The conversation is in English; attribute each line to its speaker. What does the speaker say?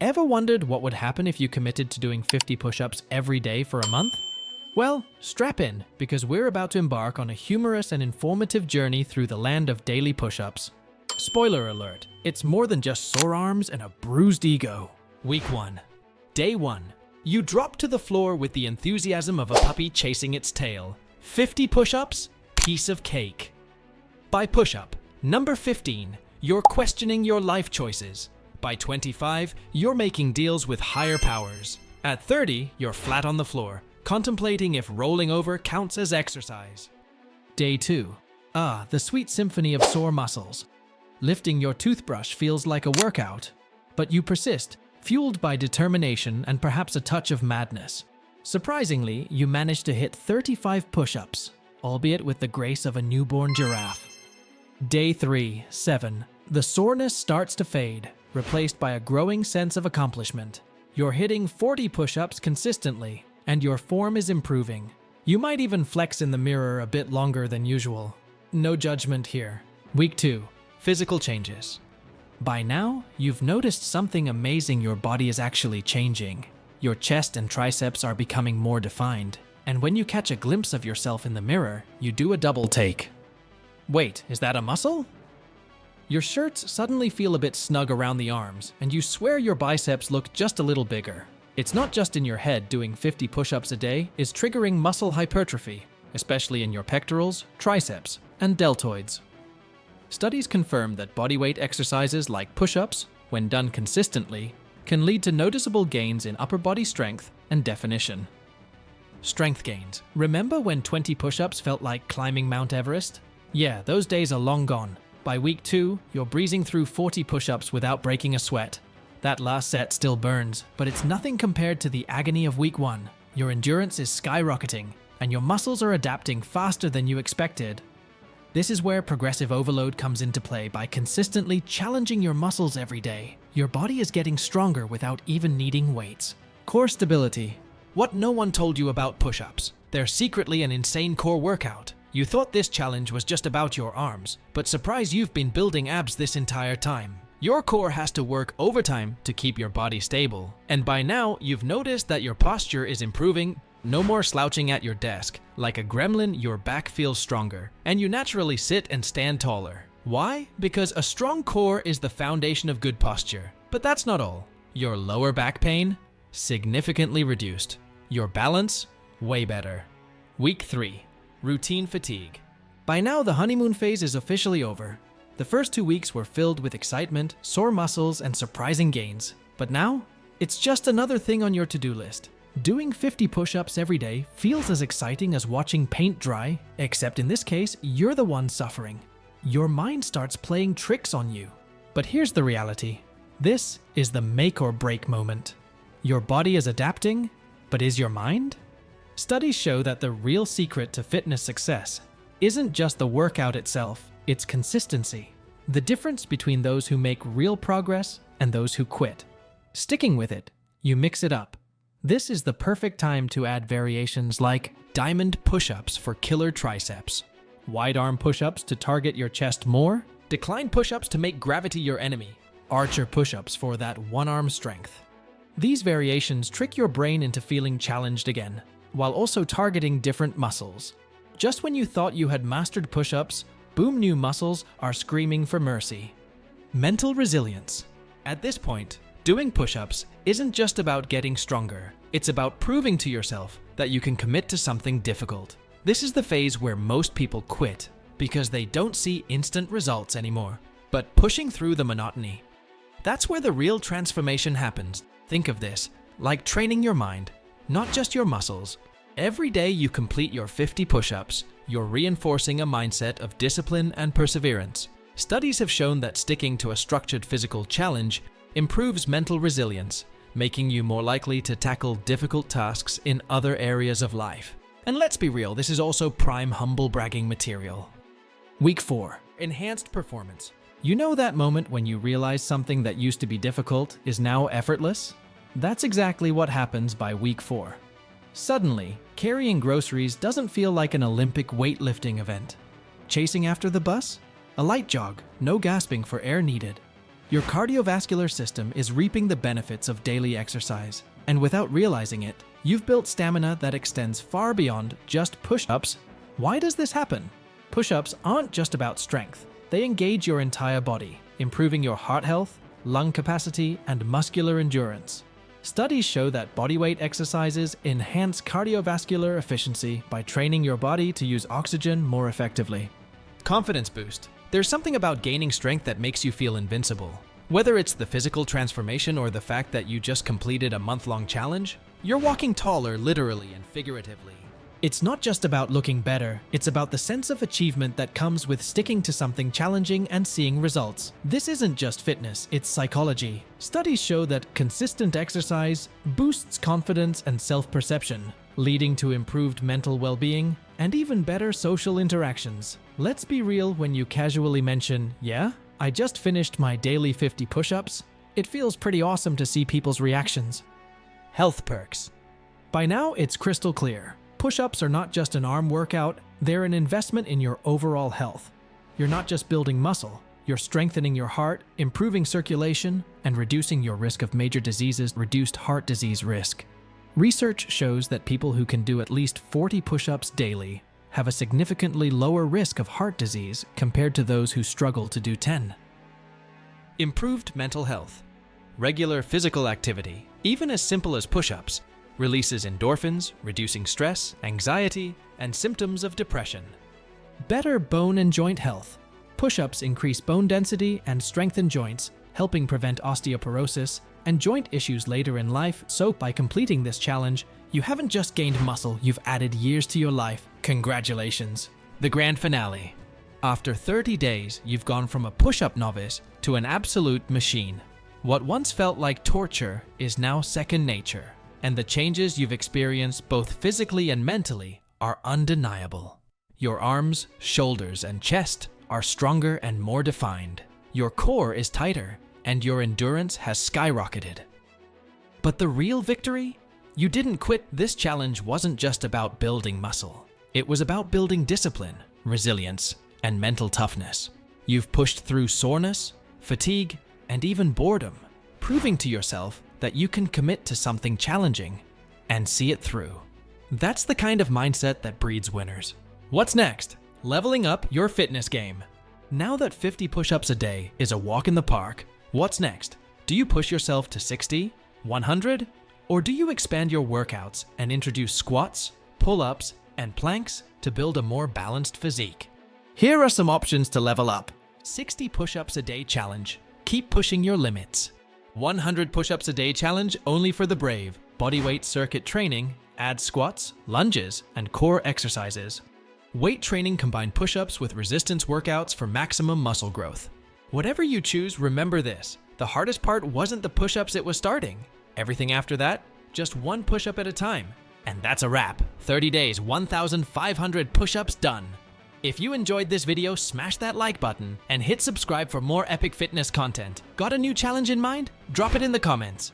Speaker 1: Ever wondered what would happen if you committed to doing 50 push-ups every day for a month? Well, strap in, because we're about to embark on a humorous and informative journey through the land of daily push-ups. Spoiler alert, it's more than just sore arms and a bruised ego. Week 1. Day 1. You drop to the floor with the enthusiasm of a puppy chasing its tail. 50 push-ups? Piece of cake. By push-up, number 15, you're questioning your life choices. By 25, you're making deals with higher powers. At 30, you're flat on the floor, contemplating if rolling over counts as exercise. Day 2. The sweet symphony of sore muscles. Lifting your toothbrush feels like a workout, but you persist, fueled by determination and perhaps a touch of madness. Surprisingly, you manage to hit 35 push-ups, albeit with the grace of a newborn giraffe. Day 3, 7. The soreness starts to fade, replaced by a growing sense of accomplishment. You're hitting 40 push-ups consistently, and your form is improving. You might even flex in the mirror a bit longer than usual. No judgment here. Week 2. Physical changes. By now, you've noticed something amazing. Your body is actually changing. Your chest and triceps are becoming more defined, and when you catch a glimpse of yourself in the mirror, you do a double take. Wait, is that a muscle? Your shirts suddenly feel a bit snug around the arms, and you swear your biceps look just a little bigger. It's not just in your head. Doing 50 push-ups a day is triggering muscle hypertrophy, especially in your pectorals, triceps, and deltoids. Studies confirm that bodyweight exercises like push-ups, when done consistently, can lead to noticeable gains in upper body strength and definition. Strength gains. Remember when 20 push-ups felt like climbing Mount Everest? Yeah, those days are long gone. By week 2, you're breezing through 40 push-ups without breaking a sweat. That last set still burns, but it's nothing compared to the agony of week 1. Your endurance is skyrocketing, and your muscles are adapting faster than you expected. This is where progressive overload comes into play. By consistently challenging your muscles every day, your body is getting stronger without even needing weights. Core stability. What no one told you about push-ups. They're secretly an insane core workout. You thought this challenge was just about your arms, but surprise, you've been building abs this entire time. Your core has to work overtime to keep your body stable. And by now, you've noticed that your posture is improving. No more slouching at your desk. Like a gremlin, your back feels stronger, and you naturally sit and stand taller. Why? Because a strong core is the foundation of good posture. But that's not all. Your lower back pain? Significantly reduced. Your balance? Way better. Week 3. Routine fatigue. By now, the honeymoon phase is officially over. The first 2 weeks were filled with excitement, sore muscles, and surprising gains. But now, it's just another thing on your to-do list. Doing 50 push-ups every day feels as exciting as watching paint dry, except in this case, you're the one suffering. Your mind starts playing tricks on you. But here's the reality. This is the make or break moment. Your body is adapting, but is your mind? Studies show that the real secret to fitness success isn't just the workout itself, it's consistency. The difference between those who make real progress and those who quit. Sticking with it, you mix it up. This is the perfect time to add variations like diamond push-ups for killer triceps, wide arm push-ups to target your chest more, decline push-ups to make gravity your enemy, archer push-ups for that one-arm strength. These variations trick your brain into feeling challenged again, while also targeting different muscles. Just when you thought you had mastered push-ups, boom, new muscles are screaming for mercy. Mental resilience. At this point, doing push-ups isn't just about getting stronger. It's about proving to yourself that you can commit to something difficult. This is the phase where most people quit because they don't see instant results anymore, but pushing through the monotony. That's where the real transformation happens. Think of this like training your mind, not just your muscles. Every day you complete your 50 push-ups, you're reinforcing a mindset of discipline and perseverance. Studies have shown that sticking to a structured physical challenge improves mental resilience, making you more likely to tackle difficult tasks in other areas of life. And let's be real, this is also prime humble bragging material. Week 4. Enhanced performance. You know that moment when you realize something that used to be difficult is now effortless? That's exactly what happens by week 4. Suddenly, carrying groceries doesn't feel like an Olympic weightlifting event. Chasing after the bus? A light jog, no gasping for air needed. Your cardiovascular system is reaping the benefits of daily exercise, and without realizing it, you've built stamina that extends far beyond just push-ups. Why does this happen? Push-ups aren't just about strength. They engage your entire body, improving your heart health, lung capacity, and muscular endurance. Studies show that bodyweight exercises enhance cardiovascular efficiency by training your body to use oxygen more effectively. Confidence boost. There's something about gaining strength that makes you feel invincible. Whether it's the physical transformation or the fact that you just completed a month-long challenge, you're walking taller literally and figuratively. It's not just about looking better, it's about the sense of achievement that comes with sticking to something challenging and seeing results. This isn't just fitness, it's psychology. Studies show that consistent exercise boosts confidence and self-perception, leading to improved mental well-being and even better social interactions. Let's be real when you casually mention, "Yeah, I just finished my daily 50 push-ups." It feels pretty awesome to see people's reactions. Health perks. By now, it's crystal clear. Push-ups are not just an arm workout, they're an investment in your overall health. You're not just building muscle, you're strengthening your heart, improving circulation, and reducing your risk of major diseases, reduced heart disease risk. Research shows that people who can do at least 40 push-ups daily have a significantly lower risk of heart disease compared to those who struggle to do 10. Improved mental health. Regular physical activity, even as simple as push-ups, releases endorphins, reducing stress, anxiety, and symptoms of depression. Better bone and joint health. Push-ups increase bone density and strengthen joints, helping prevent osteoporosis and joint issues later in life. So by completing this challenge, you haven't just gained muscle, you've added years to your life. Congratulations. The grand finale. After 30 days, you've gone from a push-up novice to an absolute machine. What once felt like torture is now second nature. And the changes you've experienced both physically and mentally are undeniable. Your arms, shoulders, and chest are stronger and more defined. Your core is tighter, and your endurance has skyrocketed. But the real victory? You didn't quit. This challenge wasn't just about building muscle. It was about building discipline, resilience, and mental toughness. You've pushed through soreness, fatigue, and even boredom, proving to yourself that you can commit to something challenging and see it through. That's the kind of mindset that breeds winners. What's next? Leveling up your fitness game. Now that 50 push-ups a day is a walk in the park, what's next? Do you push yourself to 60, 100? Or do you expand your workouts and introduce squats, pull-ups, and planks to build a more balanced physique? Here are some options to level up. 60 push-ups a day challenge. Keep pushing your limits. 100 push-ups a day challenge only for the brave. Bodyweight circuit training adds squats, lunges, and core exercises. Weight training combined push-ups with resistance workouts for maximum muscle growth. Whatever you choose, remember this. The hardest part wasn't the push-ups, it was starting. Everything after that, just one push-up at a time. And that's a wrap. 30 days, 1,500 push-ups done. If you enjoyed this video, smash that like button and hit subscribe for more epic fitness content. Got a new challenge in mind? Drop it in the comments.